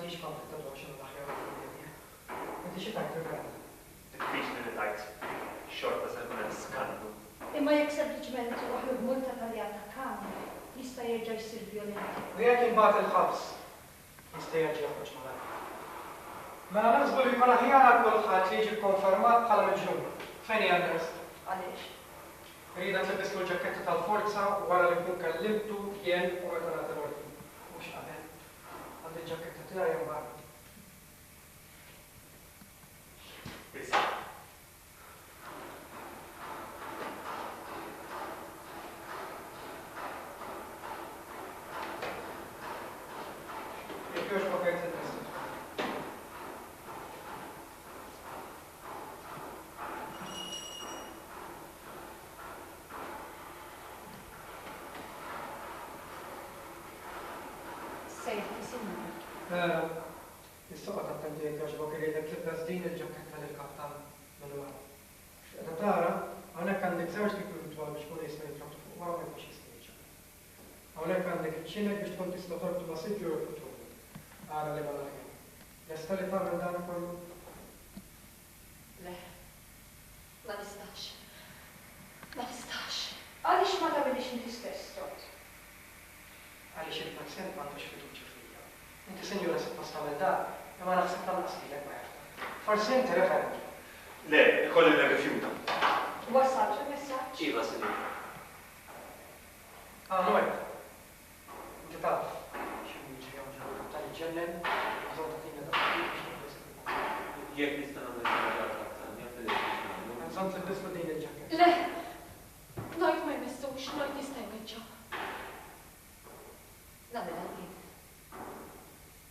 m'għandix konflitt ta' xinu l-aħjar għal-dinja. Inti xi tajt il-għal? Diffiċli li tajt. Xorta se jkun hemm skandlu. Imma jekk sempliċement waħlu b'multa taljata kamra, jista' jerġa' jsir violenti. U jekk imbagħad il-ħabs, jista' jerġa' joħroġ malajr. Mela naħsbu li jkun aħjar għal kulħadd li jiġi kkonfermat bħala miġnun. Fejn hija l-rest? Għaliex? Rida tlibislu ġaketta tal-forza wara li nkun kellimtu jien u meta nagħti l-ordni. Mhux qabel. Għandi ġaketta tiegħi hemm barra. Issa. Jekk jogħġbok qed il-test. Is-soqa tattendi jekk jogħġbok iriedek tibdas din il-ġaketta lill-kaptan minn wara. X'qed tara, hawnhekk għandek żewġ tipi twal biex tkun jista' jitrabtu fuq wara ma jkunx jista' jiġġel. Hawnhekk għandek iċ-ċinek biex tkun tista' tortu ma' siġġu u futur. Ara li bħala kien. Lesta li tagħmel dan kollu? Le, ma nistax. Ma nistax. Għaliex ma tagħmilix inti stess tot? Għaliex il-pazjent m'għandux fiduċja fija. Inti sinjura se tpost tagħmel dan, imma naħseb tanqas lilek ma jafta. Forsi inti referenti. Le, ikolli nirrifjuta. Wassalx il-messaġġ? Iva, sinjura. Noel. Inti taf x'inhu jiġri hawn ġewwa tal-ġennem, bżonn tagħtina daqsxejn biex nibdesek. Jekk nista' nagħmel ħaġa kaptan, jaf li nagħmlu. Bżonn tibdislu din il-ġaketta. Le, Noit ma jmessux, Noit jista' jmeġġa. Nagħmilha jien.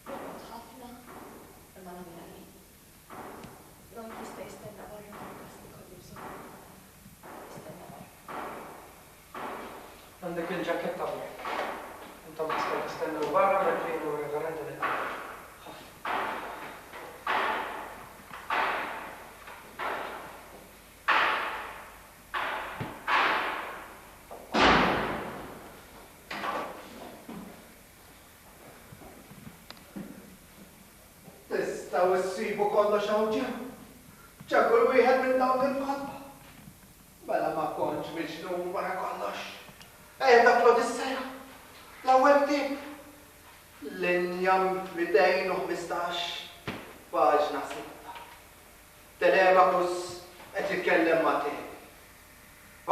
Noqgħod ħafna, imma nagħmilha jien. Noit jista' jistenna barra fil-każ li kollu bżonn. Jistenna barra. Għandek il-ġaketta hawnhekk. Intom tistgħu tistennew barra meta jgħinu reverendu lil Tistgħu issibu kollox hawn ġew. Ġa kull wieħed minn dawn il-kotba. Mela ma kontx miġnun wara kollox. Ejja dak l-Odissea. L-ewwel tip. Linja 215 paġna 6. Telemakus qed jitkellem ma' tiegħi.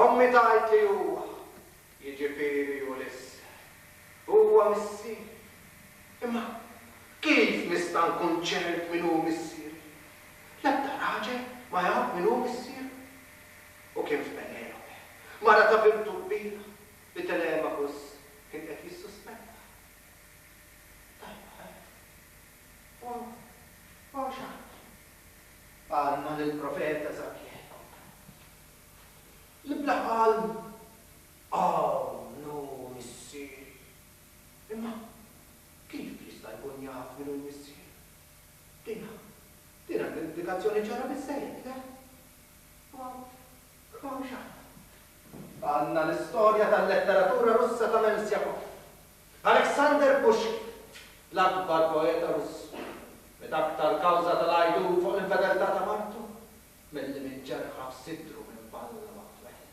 Ommi tgħid li huwa jiġifieri Ulisse. Huwa missier. Imma kif nista' nkun ċert min hu missier? L-ebda raġel ma jaf min hu missier. U kien f'Penelope, mara ta' bintu kbira li Telemakus kien qed jissuspetta. Għanna lill-profeta Zakkiel. Li bla qalm, nu missier. Imma kif jista' jkun jaf min hu missier? Dina l-indikazzjoni ċara bis-sejt, le? Għanna l-istorja tal-letteratura russa ta' Mensjakov. Aleksandr Pushkin, l-akbar poeta russ, meta aktar kawża tal-għajdu fuq l-infedeltà ta' martu, milli mitġerħa f'sidru minn balla waqt weħed.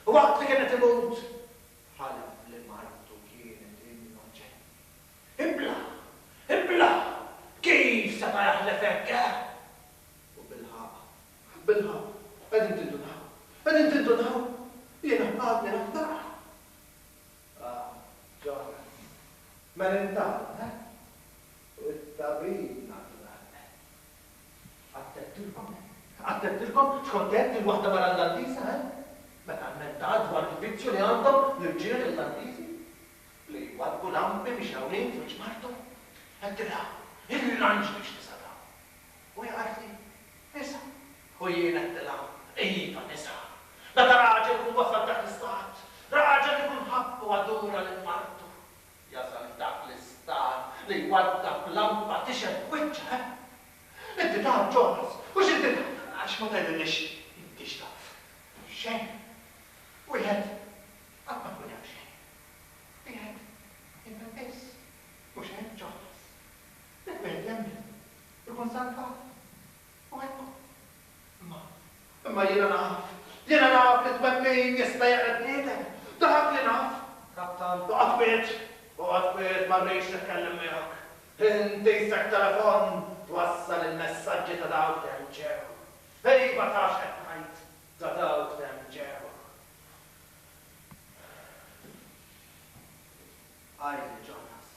U waqt li kienet imut, ħalef li martu kienet innoċenti. Ibla, kif seta' jaħlef hekk? U bilħaq, qegħdin tindunaw, jiena għadni nafdaq. Ġara, merendan, u t-tabib naturalment. Għattettilkom xkontent il-waħda mara l-Irlandisa, meta għammentat dwar il-bizzju li għandhom l-irġiel Irlandiżi li jwadbu lampi biex hawnhekk fuq martu. Għattilha, il-lanġ biex nisada. U jgħarti, nisa. U jien għattilha, iva nisa. Meta raġel kun wasal dak l-istat, raġel ikun ħabbu għadura l-martu. Jasal dak l-istat li jwadda b'lampa tixed wiċċa, Inti taf ġonas, u xinti għax ma tgħidilniex inti x'taf. Xejn. Wieħed qatt ma kun jaf xejn. Wieħed imma biss mhux hekk ġonas. Wieħed tkun salva. U għedku. Imma jena naf li t-memmin jista jaqrab niedem. Dak li naf. Kaptan, U għadbiet ma rridx nitkellem miegħek. Inti jsek telefon twassal il-messaġġi ta' dawk li ġew. Ej ma tafx qed ngħid ta' dawk li ġew. Għajli Jonas.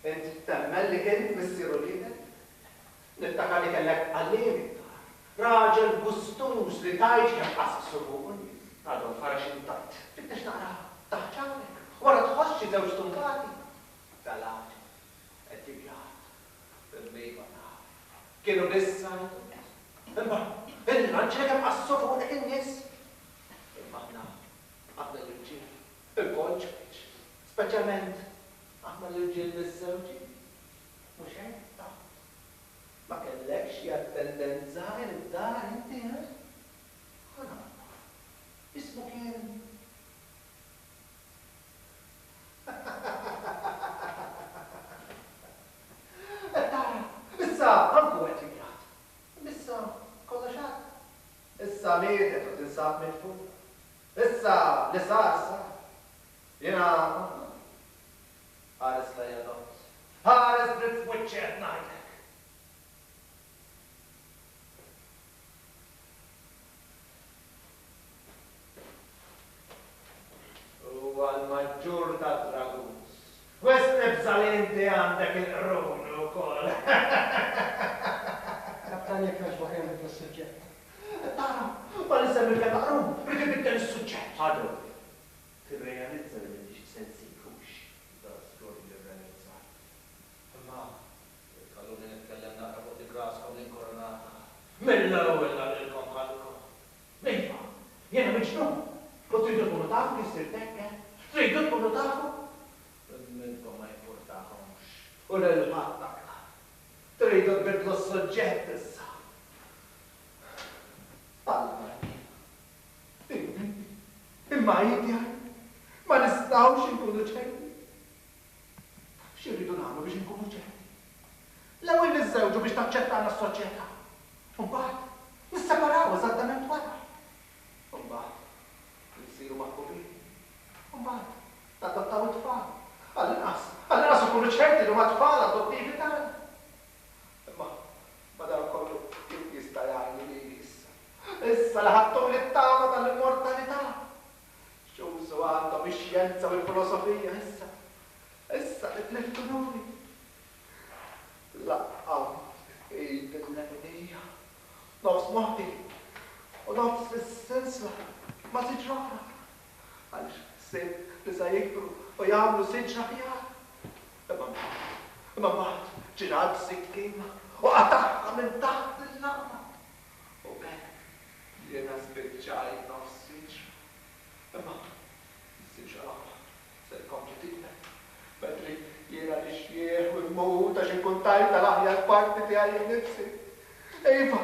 Inti temmel li int missieru liedek? Niftakar li kellek għalliem raġel gustus li tajġ kemm qassu fuq un-nies. Għadhom farax intajt. Fittex naqra taħċawlek. Wara tħossġi żewġ tunkati. Tal-għad, qed jibjat, bil-bejba naf. Kienu bissa imma il-ranċ kemm qassu fuq dik in-nies. Imma aħna l-irġiel, il-konċ, speċjalment aħna l-irġiel bis-żewġi. Mhux hekk? Ma kellekx jattendenza id-dar inti, ħana. Ismu kien. Tara, issa għanku għet jibjat. Issa kollox għad. Issa mietet u tinsab mitfu. Issa li sa. Jena ħares la jadot. Ħares brit f'wiċċet najdek. Għal-maġġur ta' dragus. West nebżalinti għandek il-run u kol. kaptan jek għaxbok jem dik l-sujġett. Tara, ma nisemmi kemm maqrum, rrid biddel is-suġġett. Għadu, tirrealizza li m'intix sensifux da skor li realizza. Imma, kalluni nitkellem naqra fuq dik raskom l-inkoronata. Mill-ewwel għalilkom ħalkom. Mejfa, jena miġnun. U tridu tkunu tafu li sirtek, tridu tkunu tafu. Minnkom ma jimportakomx. U l-ħat aktar. Tridu tbidlu s-soġġett issa. Alla imma jidja, ma nistawx nkunu ċerti. X'irridu nagħmlu biex nkunu ċerti? L-ewwel niżżewġu biex taċċettana s-soċjetà. Mbagħad nisseparaw eżattament wara. Mbagħad nsiru maħbubin. Mbagħad tadottaw it-tfal. Għall-inqas ikunu ċerti li huma tfal adottivi tagħna. Imma ma dan kollu kif jista' jgħinni lili issa. Issa li ħadthom l-ittama tal-immortalità. X'użu għandhom ix-xjenza u l-filosofija issa. Issa li tliftununi. Laqqaw id-dinja. Nofs moħħi u nofs is-sensla ma siġrara. Għalix sib li sa jikbru u jgħamlu siġra ħjar. Imma maħt ġinad sikkim u għataħħa minn taħt il-lama. U bekk jena spiċċaj nofs siġra. Imma siġra se jkompli tikber. Bedri jena nixjieħ u l-mut għax inkun tajta l-aħjar parti tiegħi nifsi. Iva,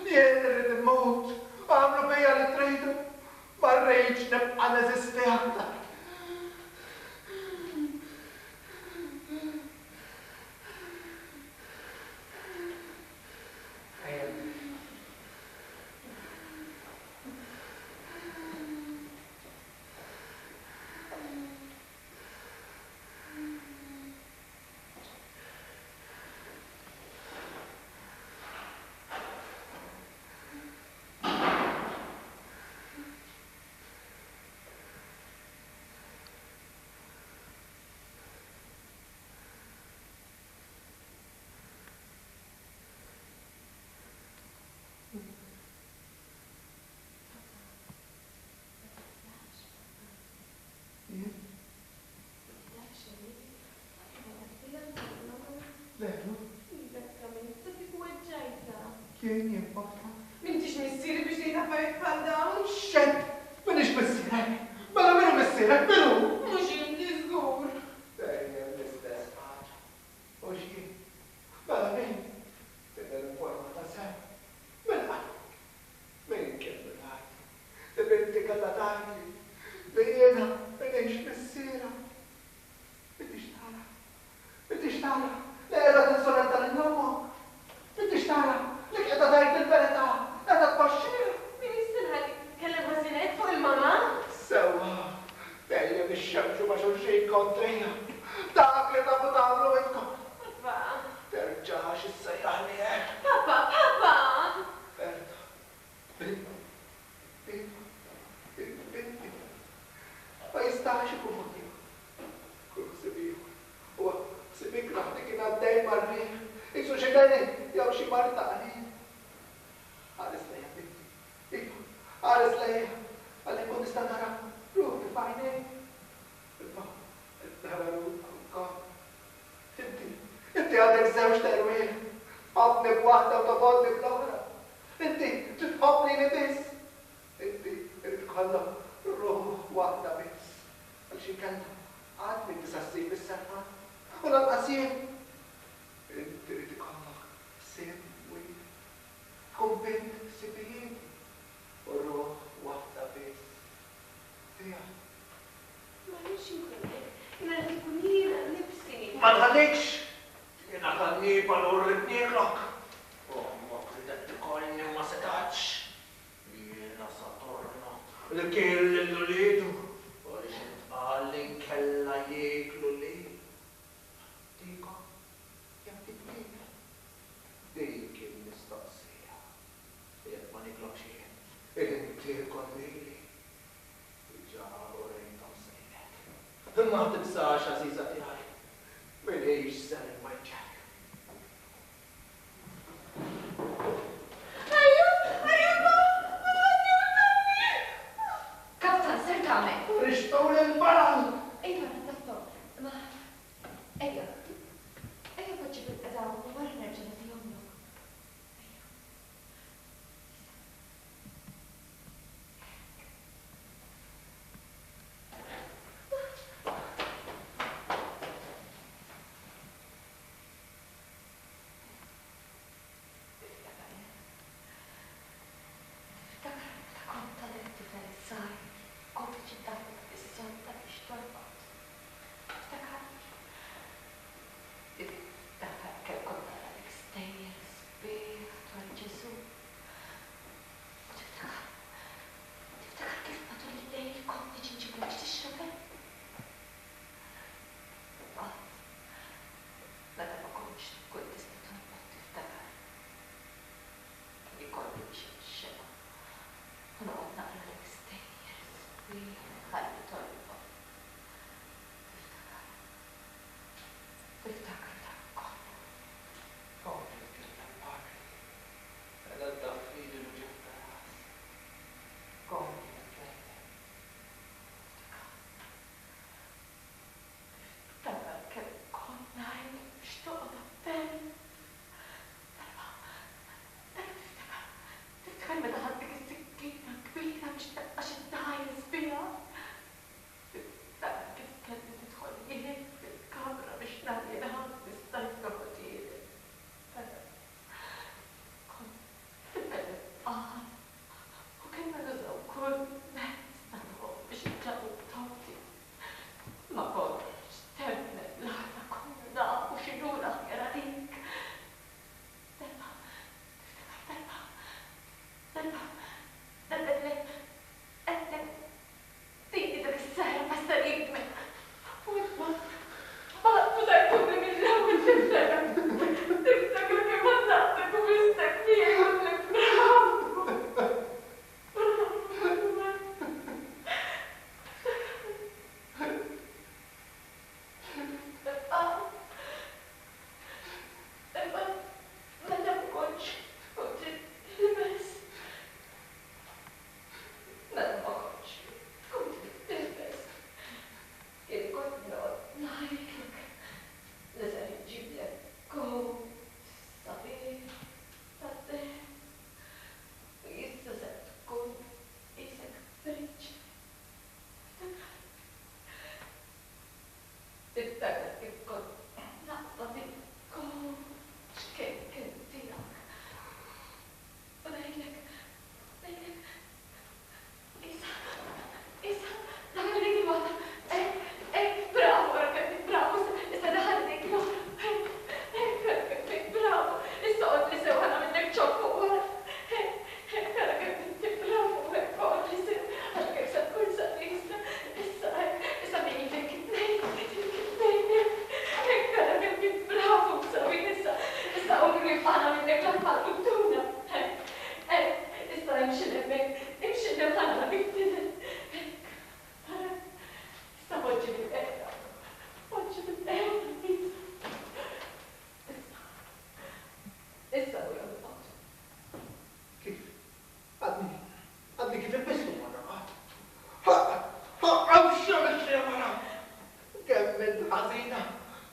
jena rrid immut, għamlu bija li tridu. Ma rridx nibqa' neżisti aktar. Leħlu? Kien jibbaħta? Mintix missieri biex nejna fajt bħal dawn? Xed! Minix missirek! Mela minu missirek, minu! Mux jinti żgur. Dejjem l-istess ħaġa. U x'jien? Mela min? Tidher il-forma ta' sew. Mela min kellu tgħid? Li binti kellha tgħidli li jiena minix missiera. Bidix tara. Li qiegħda tinsorrenta lil ommok. fija. Dak li tafu tagħmlu intkom. Papà, Terġax issejjaħni hekk. papà, papà. Berta. Binti. Ma jistax ikun motiv. Kull sibiju. U sibik naħti kien għaddej marri. Isu xi deni jew xi martani. Għares lejja binti. Iku, għares lejja. Għalli kun nista' nara ruħi f'għajnej. Imma, nara ruħi kon. Inti għandek żewġ terwien. Ħobni b'waħda u tofodni b'l-oħra. Inti tħobni li biss. Inti irid kollok ruħ waħda biss. Għal xi kellha għadni tisassib bis-serħan. U lanqas jien. Inti irid ikollok sib wieħed. Tkun bint sibijin. U ruħ waħda biss. Tija. Ma nix inkunek, nara tkun jiena nifsi. Ma tħallikx! Jena għanniba l-urrit nieklok. Ma kridet ikolli ma setax. Jena satorna. Li kien l-lulidu. U li xintqalli kella jieklu li. Dika, jabdi bnina. Dik kien mistoqsija. Jek ma niklok xien. Inti konnili. Iġaru rejta msejnek. Ma tibsax għaziza tiħaj. Minix selling my jack. Kaptan, ser tagħmel? Rixtaw l-baran! Ejja, nattatto. Ma ejja. Ejja poġġi bil-qadaw u wara nerġa' nagħtihomlok.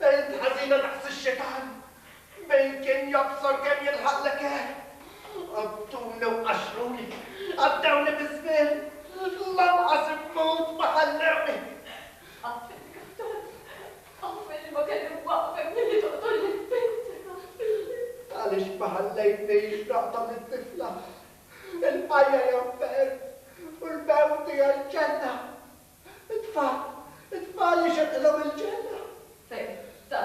الحزينة نحس الشيطان بين كان يبصر كان يلحق لك قبطوني وقشروني قدوني بالزبال الله العظيم موت وحلوني أقفل الكفتون أقفل المكان واقفة من اللي تقتلني البنت معلش بهالليل رقطة من الطفلة الحياة يا فارس والموت يا الجنة ادفع لي شغلة بالجنة فإذا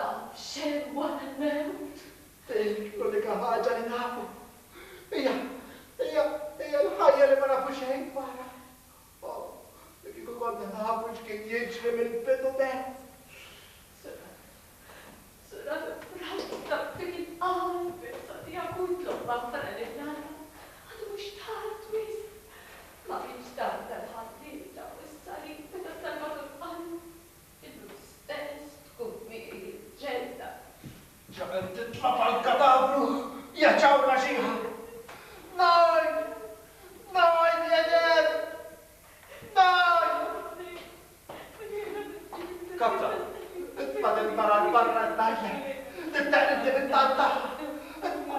شيء والموت تقول لك حاجة لنعرفه هي الحياة اللي ما نعرفوش هيك مرة لكن كنا نعرفوش كان يجري من البيت ومات سرعة فرحت في القلب صديق كنت مغفرة لله أنا مش تعرف ويس ما فيش تعرف الحديثة والسرير بتتلمت القلب الأستاذ تكون ميري الجنة جعلت تطلع على الكتاب يا جاونا شيخ ناي يا داد ناي كابتن اتفضل المرة برا الناية تبتعد بالتعطح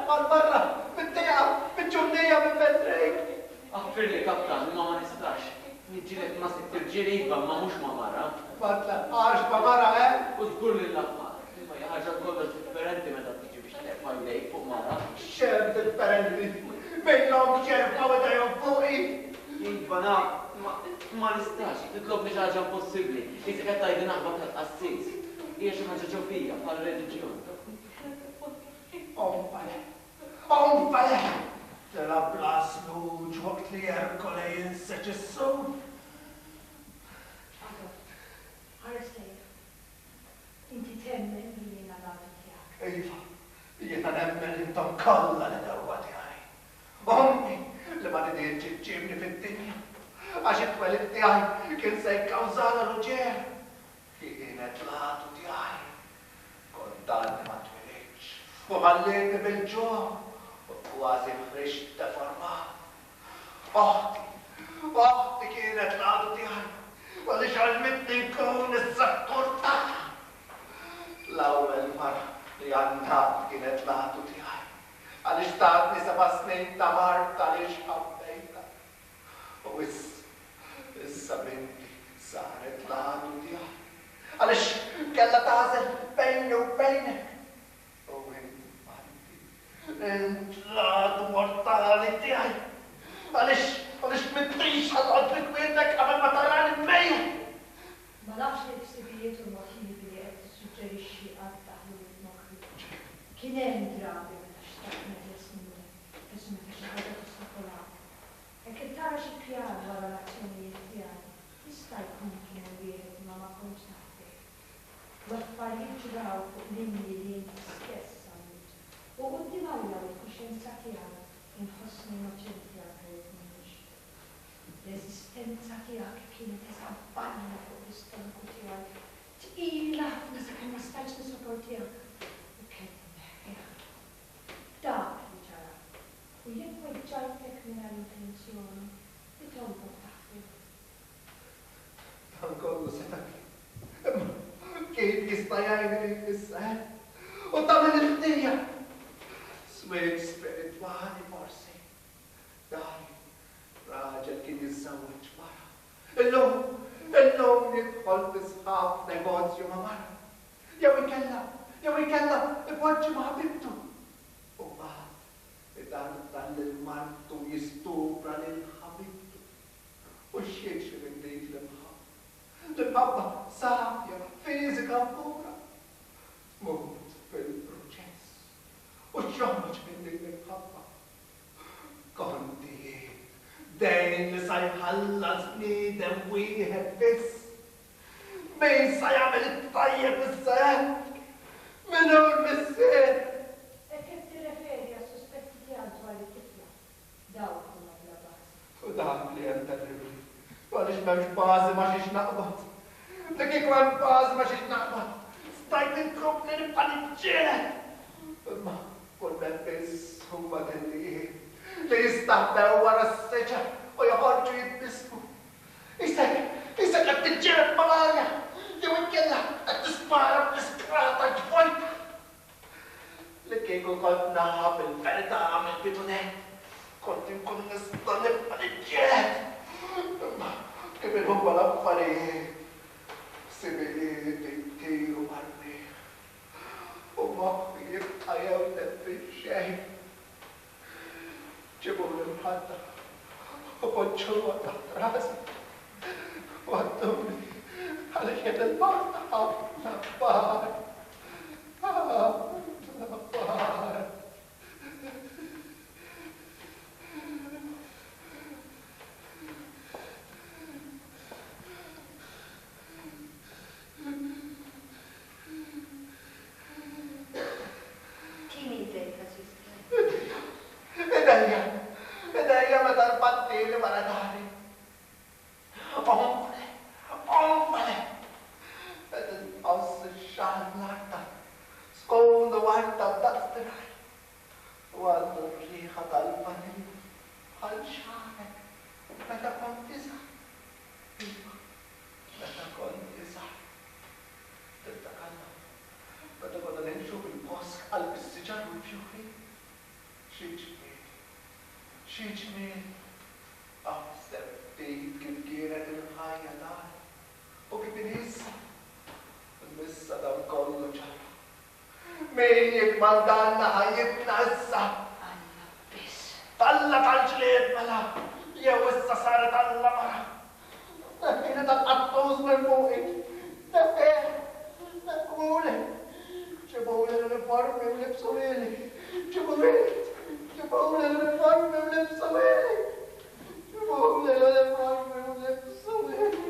برا بالدقيقة بالجنية بالمدريك اغفر لي كابتن ما نستاش نجيلك ماسك ترجيلي ما مش ممارة ما تلقاش بمرة ها واذكر لي اللقمة ما هي حاجة كلها تفرنتي متى تيجي باش تلقى يديك فوق مرة شاب تتبرد بين لهم شرفة ودا فوقي يبقى ما نستاش تطلبني حاجة امبوسيبلي إذا كانت هيدي نعبك هتأسيس هي شي حاجة جوفية بحال الريليجيون أنفلح ترى بلاص لوج وقت اللي يركل ينسى الصوت Aristide, inti temmen li jena l-għadu tijak. Iva, jiena nemmen li intom kollha li darba tiegħi. Ommi li ma tidir ġibni fid-dinja għax it-twelid tiegħi kien se jkkawżana l-uġer. Kienet l-għadu tiegħi. Kontanti ma twelidx u ħallitni bil-ġuħ u kważi ħriġt deformat. Oħti kienet l-għadu tiegħi. Għalix għalmitni nkun is-sakkur tagħha. L-ewwel marra li għandat kienet l-għadu tiegħi. Għalix tatni 7 snin ta' mart għalix ħabbejta. U issa binti saret l-għadu tiegħi. Għalix kella tażel bejni u bejnek. U inti l-għadu mortali tiegħi. Għalix mittix għal-għodlik wienek għabel ma tarani m-mejja. Ma nafx li ksibijiet u motivi li qed tissuġġerixxi għad-daħlu l-moħħi. Kien hemm drabi meta xtaqna l-ismuni, iżda meta xi ħaġa tistaqolak. Jekk tara xi pjan wara l-azzjonijiet tiegħi, jista' jkun kien wieħed ma ma kontx naħdem. L-affarijiet ġraw fuq linji li inti stess għamilt. U quddiem Alla u l-kuxjenza tiegħek inħossni innoċenti l-esistenza tiegħek kienet eżampanna fuq l-istanku tiegħek. Tqila ħafna sakemm ma stajtx nisopportiha. U kelli neħħiha. Dak li ġara. U jekk weġġajtek mingħajr intenzjoni, li tolbok taħfih. Dan kollu setak. Kif jista' jgħinni issa? U tagħmel il-ħdejja. Swing spiritwali forsi. Dan raġel kien jizzawġ mara. Illum jidħol bisħaf negozju ma' mara. Jew ikella ipoġġi ma' ħabibtu. U bad, dan l-martu jistupra lil-ħabibtu. U xieċi minn dik l-imħabba. L-imħabba safja, fizika pura. Mut fil-proċess. U xjoħroġ minn dik l-imħabba. Konti dejn li sa jħallas bniedem wieħed biss. Min sa jagħmel it-tajjeb is-seħ? Min hu l-missier? Kif tirreferi għas-suspetti tiegħek dwar it-tifla? Dawk huma bla bażi. U dak li hemm terribli. Għaliex m'hemmx bażi ma xiex naqbad. Li kieku hemm bażi ma xiex naqbad. Stajt inkompli nibqa' niġġieled. Imma kull hemm biss huma dellieħ li jistaħbew wara s-seġa u joħorġu jitbismu. Isek qed tiġġieled malarja, jew inkella qed tispara bl-iskrata Kiko kont naf il-verita għamil bitonet. Kont inkun nista nibqa l-ġed. Kif il-hubba l-affarijiet. Sibilijiet jittiru marri. U moħħi jibqajaw neffi-xejn. Ġibu l-imħadda. U poġġuwa taħt rasi. U għadduni. Għalli kien il-barna ħafna bar. Tini id-dejka, sister. Id-dajja meta l-pattili wara dari. Omfale. Ed nqoss ix-xahar l-arta. Skondu warta b'daqstiraj. U għandu r-riħa tal-vanil bħal xaħek. Meta kont iżgħar. Iva, meta kont iżgħar. Tibtakalna. Meta konna nimxu bil-bosk għal-bissiġar u l-fjuri. Xi ġmiel. Aħseb tgħid kif kienet il-ħajja dar. U kif inissa. Missa dan kollu ġara. Min jikmal danna ħajjibna issa. Alla biss. Talla tal-ġlied mela. Jew issa saret alla mara. Kienet tal-qattuż minn fuqi. Neffer. Nefkuli. ġibuli l-uniformi u libsu ili. Ġibuli l-uniformi u libsu ili. Ġibuli l-uniformi u libsu ili.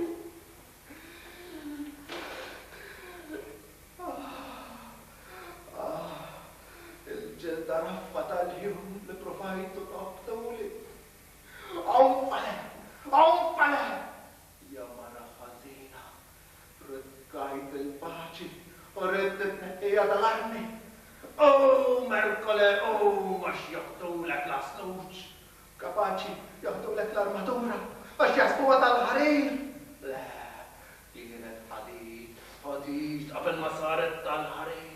Il-ġelda raffa tal-jum li provajtu noqtuli. Għonfale! Ja mara ħazina, rikkajt il-paċi u rrid it-neqqija tal-armi. Merkole, max joħtulek l-astuċ. Kapaċi joħtulek l-armatura, għax jasbuwa tal-ħarir. Le, kienet ħadid, qabel ma saret tal-ħarir.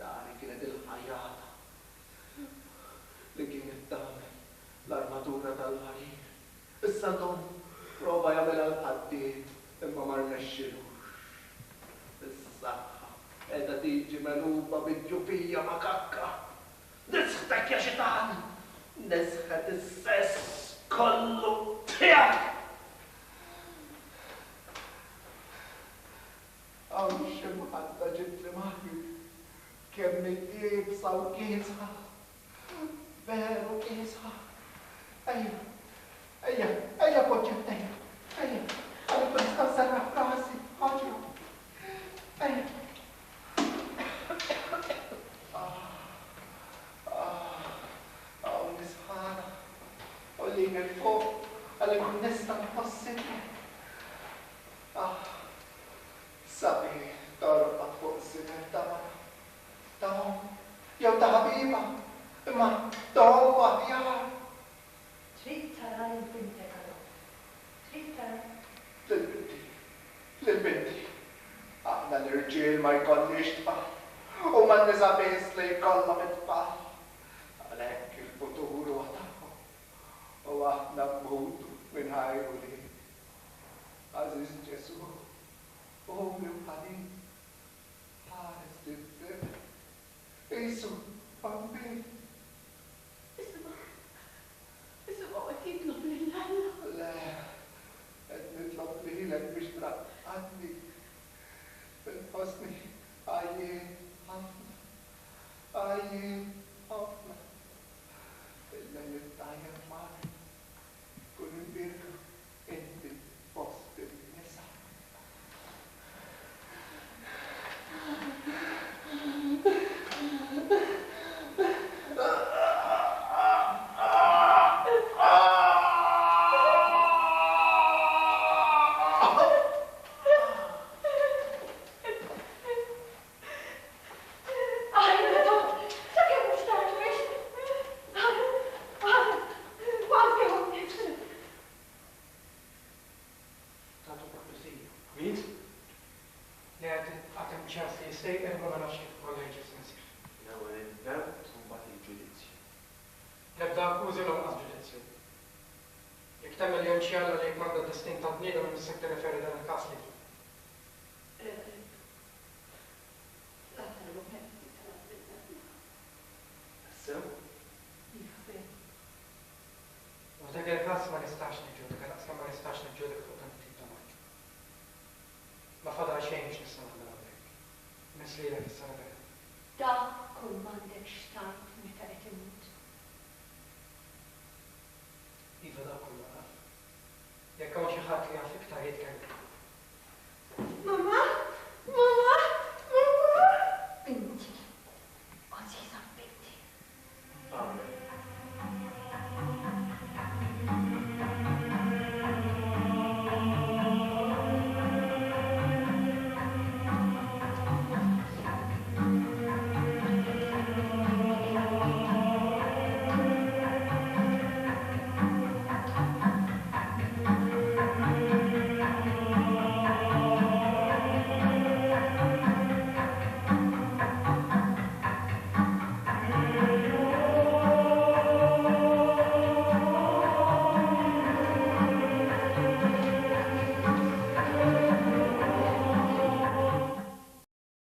Dari kienet il-ħajjata li kienet tagħmel l-armatura tal-ħarir. Issa dom prova jagħmel l-ħaddiet imma ma rnexxilux. Is-saħħa qiegħda tiġi magħluba bid-ġubija ma' kakka. Nisħtek ja xitan! Nisħet is-sess kollu tiegħek! Hawn xi mħadda ġiet li magħri kemm il-qiebsa u kiesħa. Veru kiesħa. Ejja poġġettejja. Ejja, għalli bista sarraf rasi, ħaġra. Ejja. Nisħana. U li fuq għalli kun nista nħossibni. Sabi, torqat fuq s-siner tamana. Dom, jew ta' ħabiba, imma dom aħjar. Trid tara l-bintek għadhom. Trid tara. Lil-binti. Aħna l-irġiel ma jkollniex tfal. U ma n-nisa biss li jkollhom it-tfal. Għalhekk il-futur huwa tagħhom. U aħna mmutu minn ħajru li. Aziz Ġesu, ummi ħanin, ħares li Isu, bambin. Isu ma jitlob lil-Alla. Le, qed nitlob lilek biex traqqadni. Fil-ħosni għajjien ħafna. Il-lejl it-tajjeb mari. Kun imbirka inti fost il-nisa. Li għatem ċans li jistej, ma nafx kif kolleġi s-nasir. L-ewwel il-verb u mbagħad il-ġudizzju. L-ebda akkużi l-omqas ġudizzju. Jek temmel li hemm xi alla li jekk m'għandha distinta bniedem nissek tirreferi dan il-każ li. Sew? U dak il-każ ma nistax niġġudika, laqskemm ma nistax niġġudika fuq dan it-tip ta' marġu. Ma fadal xejn biex nista' nagħmel hawnhekk. Mislilek issa rebel. Dak kull m'għandek xtajt meta qed imut. Iva dak kullu naf. Jekk hawn xi ħadd li jaf iktar jitkellem.